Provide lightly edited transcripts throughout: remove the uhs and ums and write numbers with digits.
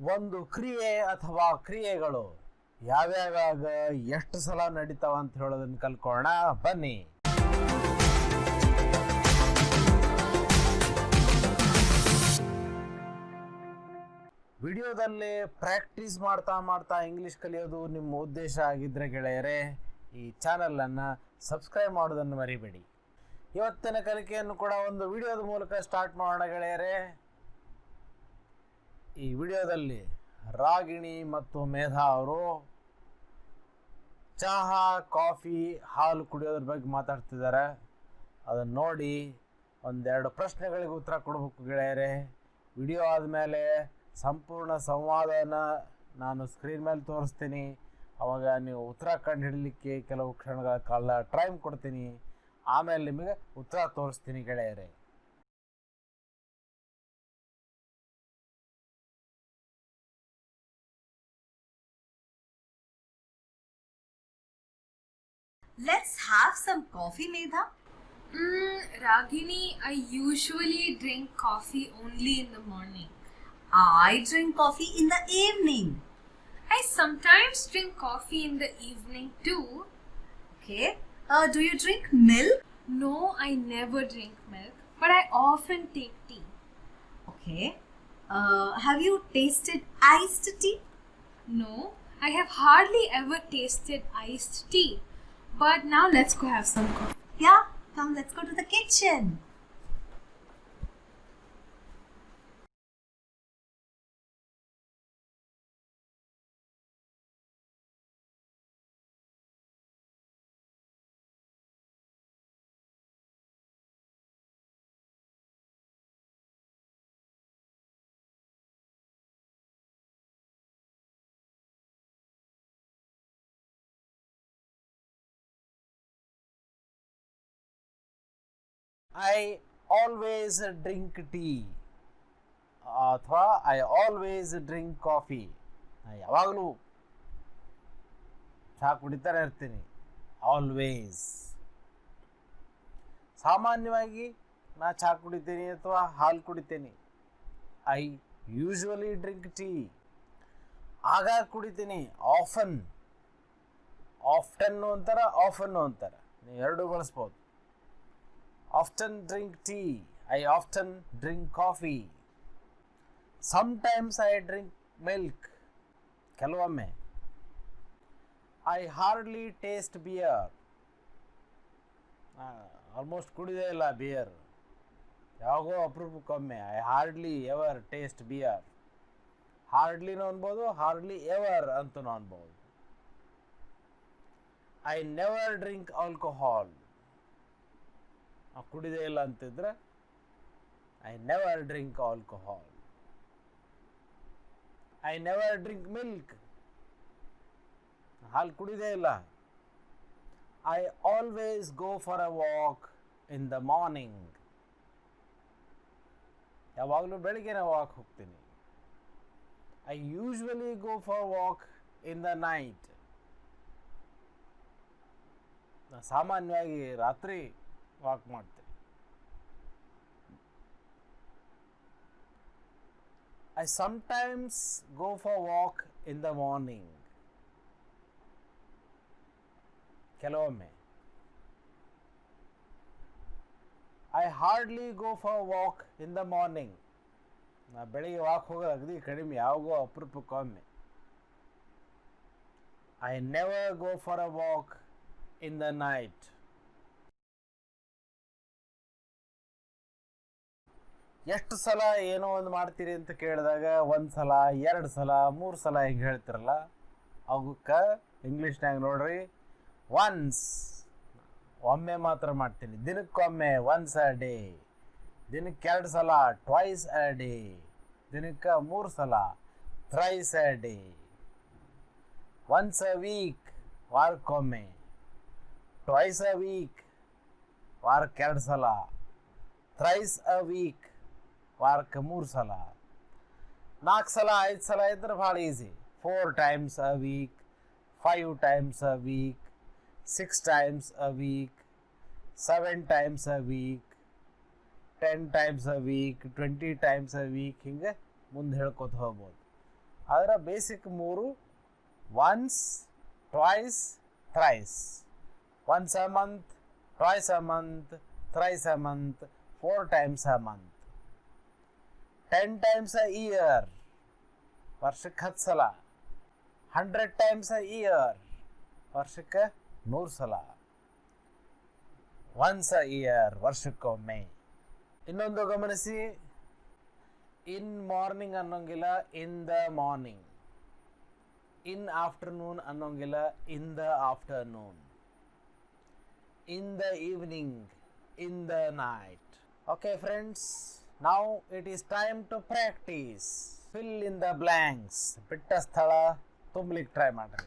ಒಂದು ಕ್ರಿಯೆ ಅಥವಾ ಕ್ರಿಯೆಗಳು ಯಾವ್ಯಾವಾಗ ಎಷ್ಟು ಸಲ ನಡೀತಾವ ಅಂತ ಹೇಳೋದನ್ನ ಕಲ್ಕೋಣ ಬನ್ನಿ. ವಿಡಿಯೋದಲ್ಲಿ ಪ್ರಾಕ್ಟೀಸ್ ಮಾಡ್ತಾ ಇಂಗ್ಲಿಷ್ ಕಲಿಯೋದು ನಿಮ್ಮ ಉದ್ದೇಶ ಆಗಿದ್ರೆ ಗೆಳೆಯರೇ, ಈ ಚಾನಲನ್ನು ಸಬ್ಸ್ಕ್ರೈಬ್ ಮಾಡೋದನ್ನು ಮರಿಬೇಡಿ. ಇವತ್ತಿನ ಕಲಿಕೆಯನ್ನು ಕೂಡ ಒಂದು ವಿಡಿಯೋದ ಮೂಲಕ ಸ್ಟಾರ್ಟ್ ಮಾಡೋಣ ಗೆಳೆಯರೇ. ಈ ವಿಡಿಯೋದಲ್ಲಿ ರಾಗಿಣಿ ಮತ್ತು ಮೇಧಾ ಅವರು ಚಹಾ, ಕಾಫಿ, ಹಾಲು ಕುಡಿಯೋದ್ರ ಬಗ್ಗೆ ಮಾತಾಡ್ತಿದ್ದಾರೆ. ಅದನ್ನು ನೋಡಿ ಒಂದೆರಡು ಪ್ರಶ್ನೆಗಳಿಗೆ ಉತ್ತರ ಕೊಡಬೇಕು ಗೆಳೆಯರೇ. ವಿಡಿಯೋ ಆದಮೇಲೆ ಸಂಪೂರ್ಣ ಸಂವಾದನ ನಾನು ಸ್ಕ್ರೀನ್ ಮೇಲೆ ತೋರಿಸ್ತೀನಿ. ಅವಾಗ ನೀವು ಉತ್ತರ ಕಂಡು ಹಿಡಲಿಕ್ಕೆ ಕೆಲವು ಕ್ಷಣಗಳ ಕಾಲ ಟೈಮ್ ಕೊಡ್ತೀನಿ. ಆಮೇಲೆ ನಿಮಗೆ ಉತ್ತರ ತೋರಿಸ್ತೀನಿ ಗೆಳೆಯರೇ. Let's have some coffee, Medha. Ragini, I usually drink coffee only in the morning. I drink coffee in the evening. I sometimes drink coffee in the evening too. Okay. Do you drink milk? No, I never drink milk, but I often take tea. Okay. Have you tasted iced tea? No, I have hardly ever tasted iced tea. But now let's go have some coffee. Yeah, come, let's go to the kitchen. I always drink tea ಅಥವಾ I always drink coffee. ಯಾವಾಗಲೂ ಚಹಾ ಕುಡಿತಾನೆ ಇರ್ತೀನಿ. Always. ಸಾಮಾನ್ಯವಾಗಿ ನಾ ಚಹಾ ಕುಡಿತೀನಿ ಅಥವಾ ಹಾಲು ಕುಡಿತೀನಿ. I usually drink tea. ಆಗಾಗ ಕುಡಿತೀನಿ. ಆಫ್ಟನ್ನು ಅಂತಾರೆ, ಆಫನ್ನು ಅಂತಾರೆ. ನೀವು ಎರಡೂ ಬಳಸ್ಬೋದು. Often drink tea. I often drink coffee. Sometimes I drink milk. ಕೆಲವೊಮ್ಮೆ. I hardly taste beer. Almost ಕುಡಿದೇ ಇಲ್ಲ ಬಿಯರ್. ಯಾವಾಗೋ ಅಪರೂಪಕ್ಕೊಮ್ಮೆ. I hardly ever taste beer. ಹಾರ್ಡ್ಲಿನೂ ಅನ್ಬೋದು, ಹಾರ್ಡ್ಲಿ ಎವರ್ ಅಂತನೂ ಅನ್ಬೋದು. I never drink alcohol. ಕುಡಿದೇ ಇಲ್ಲ ಅಂತಿದ್ರೆ I never drink alcohol. I never drink milk. ಹಾಲು ಕುಡಿದೇ ಇಲ್ಲ. I always go for a walk in the morning. ಯಾವಾಗಲೂ ಬೆಳಿಗ್ಗೆನೇ ವಾಕ್ ಹೋಗ್ತೀನಿ. I usually go for walk in the night. ಸಾಮಾನ್ಯವಾಗಿ ರಾತ್ರಿ ವಾಕ್ ಮಾಡ್ತೀನಿ. I sometimes go for walk in the morning. ಕೆಲವೊಮ್ಮೆ. I hardly go for walk in the morning. ನಾ ಬೆಳಿಗ್ಗೆ walk ಹೋಗೋದು ಅಗದಿ ಕಡಿಮೆ, ಯಾವಾಗೋ ಅಪರೂಪಕ್ಕೊಮ್ಮೆ. I never go for a walk in the night. ಎಷ್ಟು ಸಲ ಏನೋ ಒಂದು ಮಾಡ್ತೀರಿ ಅಂತ ಕೇಳಿದಾಗ ಒಂದು ಸಲ, 2 ಸಲ, 3 ಸಲ ಹಿಂಗೆ ಹೇಳ್ತಿರಲ್ಲ, ಅವಕ್ಕೆ ಇಂಗ್ಲೀಷ್ನಾಗ ನೋಡ್ರಿ ಒನ್ಸ್. ಒಮ್ಮೆ ಮಾತ್ರ ಮಾಡ್ತೀನಿ. ದಿನಕ್ಕೊಮ್ಮೆ, ಒನ್ಸ್ ಅ ಡೇ. ದಿನಕ್ಕೆ 2 ಸಲ, ಟ್ವೈಸ್ ಅ ಡೇ. ದಿನಕ್ಕೆ 3 ಸಲ, thrice a day. Once a week, ವಾರಕ್ಕೊಮ್ಮೆ. ಟ್ವೈಸ್ ಅ ವೀಕ್, ವಾರಕ್ಕೆ 2 ಸಲ. ಥ್ರೈಸ್ ಅ ವೀಕ್, ವಾರಕ್ಕೆ 3 ಸಲ. 4 ಸಲ, 5 ಸಲ ಇದ್ರೆ ಭಾಳ easy. 4 times a week, 5 times a week, 6 times a week, 7 times a week, 10 times a week, 20 times a week. ಹಿಂಗೆ ಮುಂದೆ ಹೇಳ್ಕೊತ ಹೋಗ್ಬೋದು. ಅದರ basic 3: once, twice, thrice. Once a month, twice a month, thrice a month, 4 times a month. 10 times a year, ವರ್ಷಕ್ಕೆ 10 ಸಲ. 100 times a year, ವರ್ಷಕ್ಕೆ 100 ಸಲ. Once a year, ವರ್ಷಕ್ಕೊಮ್ಮೆ. ಇನ್ನೊಂದು ಗಮನಿಸಿ, ಇನ್ ಮಾರ್ನಿಂಗ್ ಅನ್ನೋಂಗಿಲ್ಲ, in the morning. In afternoon ಅನ್ನೋಂಗಿಲ್ಲ, in the afternoon. In the evening, in the night. Okay friends, now it is time to practice. Fill in the blanks. ಬಿಟ್ಟ ಸ್ಥಳ ತುಂಬಲಿಕ್ಕೆ try ಮಾಡ್ರಿ.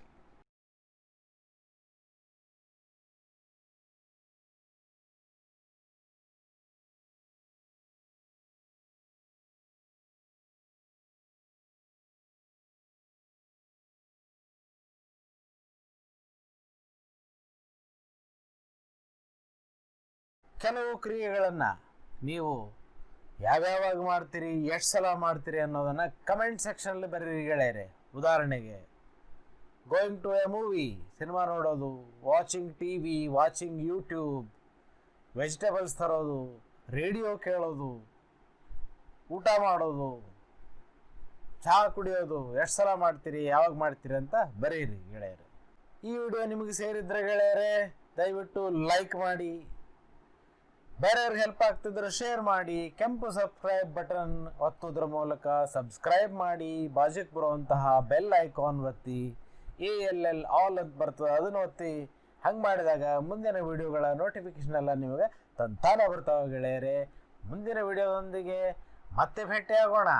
ಕೆಲವು ಕ್ರಿಯೆಗಳನ್ನು ನೀವು ಯಾವ್ಯಾವಾಗ ಮಾಡ್ತೀರಿ, ಎಷ್ಟು ಸಲ ಮಾಡ್ತೀರಿ ಅನ್ನೋದನ್ನು ಕಮೆಂಟ್ ಸೆಕ್ಷನಲ್ಲಿ ಬರೀರಿ ಗೆಳೆಯರೆ. ಉದಾಹರಣೆಗೆ, going to a movie, cinema ನೋಡೋದು, watching T V, watching YouTube, vegetables ತರೋದು, ರೇಡಿಯೋ ಕೇಳೋದು, ಊಟ ಮಾಡೋದು, ಚಹಾ ಕುಡಿಯೋದು, ಎಷ್ಟು ಸಲ ಮಾಡ್ತೀರಿ, ಯಾವಾಗ ಮಾಡ್ತೀರಿ ಅಂತ ಬರೀರಿ ಗೆಳೆಯರೆ. ಈ ವಿಡಿಯೋ ನಿಮಗೆ ಸೇರಿದ್ರೆ ಗೆಳೆಯರೆ ದಯವಿಟ್ಟು ಲೈಕ್ ಮಾಡಿ, ಬೇರೆಯವ್ರಿಗೆ ಹೆಲ್ಪ್ ಆಗ್ತಿದ್ರೆ ಶೇರ್ ಮಾಡಿ, ಕೆಂಪು ಸಬ್ಸ್ಕ್ರೈಬ್ ಬಟನ್ ಒತ್ತೋದ್ರ ಮೂಲಕ ಸಬ್ಸ್ಕ್ರೈಬ್ ಮಾಡಿ, ಬಾಜುಕ್ ಬರುವಂತಹ ಬೆಲ್ ಐಕಾನ್ ಒತ್ತಿ, ALL ಆಲ್ ಅಂತ ಬರ್ತದೆ ಅದನ್ನು ಒತ್ತಿ. ಹಂಗೆ ಮಾಡಿದಾಗ ಮುಂದಿನ ವಿಡಿಯೋಗಳ ನೋಟಿಫಿಕೇಶನ್ ಎಲ್ಲ ನಿಮಗೆ ತಂತಾನೆ ಬರ್ತಾವೆ ಗೆಳೆಯರೆ. ಮುಂದಿನ ವಿಡಿಯೋದೊಂದಿಗೆ ಮತ್ತೆ ಭೇಟಿಯಾಗೋಣ.